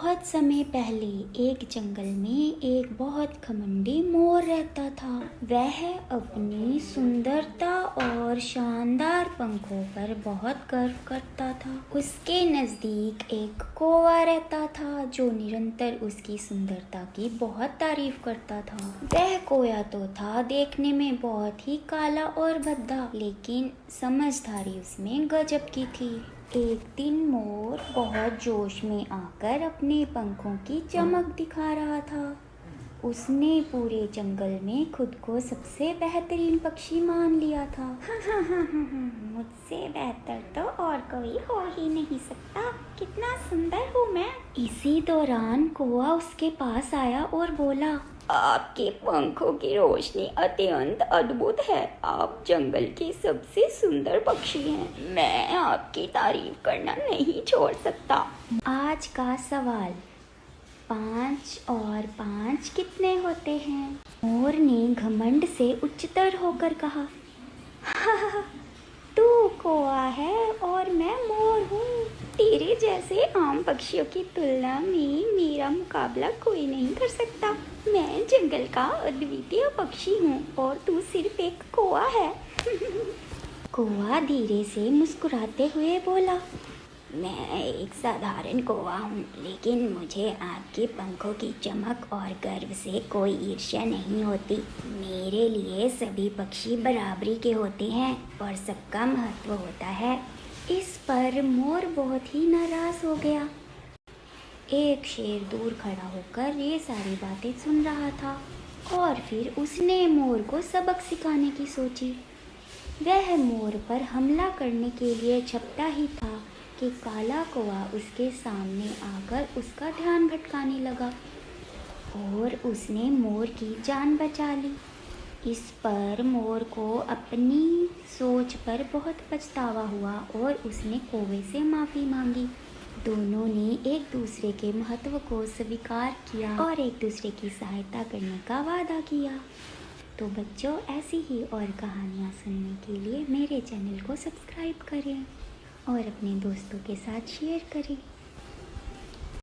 बहुत समय पहले एक जंगल में एक बहुत घमंडी मोर रहता था। वह अपनी सुंदरता और शानदार पंखों पर बहुत गर्व करता था। उसके नजदीक एक कौवा रहता था जो निरंतर उसकी सुंदरता की बहुत तारीफ करता था। वह कोया तो था देखने में बहुत ही काला और भद्दा, लेकिन समझदारी उसमें गजब की थी। एक दिन मोर बहुत जोश में आकर अपने पंखों की चमक दिखा रहा था। उसने पूरे जंगल में खुद को सबसे बेहतरीन पक्षी मान लिया था। मुझसे बेहतर तो और कोई हो ही नहीं सकता। कितना सुंदर हूँ मैं। इसी दौरान कौवा उसके पास आया और बोला, आपके पंखों की रोशनी अत्यंत अद्भुत है। आप जंगल के सबसे सुंदर पक्षी हैं। मैं आपकी तारीफ करना नहीं छोड़ सकता। आज का सवाल, 5 और 5 कितने होते हैं? मोर ने घमंड से उच्चतर होकर कहा, तू कौवा है और मैं मोर हूँ। तेरे जैसे आम पक्षियों की तुलना में मेरा मुकाबला कोई नहीं कर सकता। मैं जंगल का अद्वितीय पक्षी हूँ और तू सिर्फ एक कौवा है। कौवा धीरे से मुस्कुराते हुए बोला, मैं एक साधारण कौवा हूँ, लेकिन मुझे आपके पंखों की चमक और गर्व से कोई ईर्ष्या नहीं होती। मेरे लिए सभी पक्षी बराबरी के होते हैं और सबका महत्व होता है। इस पर मोर बहुत ही नाराज हो गया। एक शेर दूर खड़ा होकर ये सारी बातें सुन रहा था और फिर उसने मोर को सबक सिखाने की सोची। वह मोर पर हमला करने के लिए झपटा ही था कि काला कौवा उसके सामने आकर उसका ध्यान भटकाने लगा और उसने मोर की जान बचा ली। इस पर मोर को अपनी सोच पर बहुत पछतावा हुआ और उसने कौवे से माफ़ी मांगी। दोनों ने एक दूसरे के महत्व को स्वीकार किया और एक दूसरे की सहायता करने का वादा किया। तो बच्चों, ऐसी ही और कहानियाँ सुनने के लिए मेरे चैनल को सब्सक्राइब करें और अपने दोस्तों के साथ शेयर करें।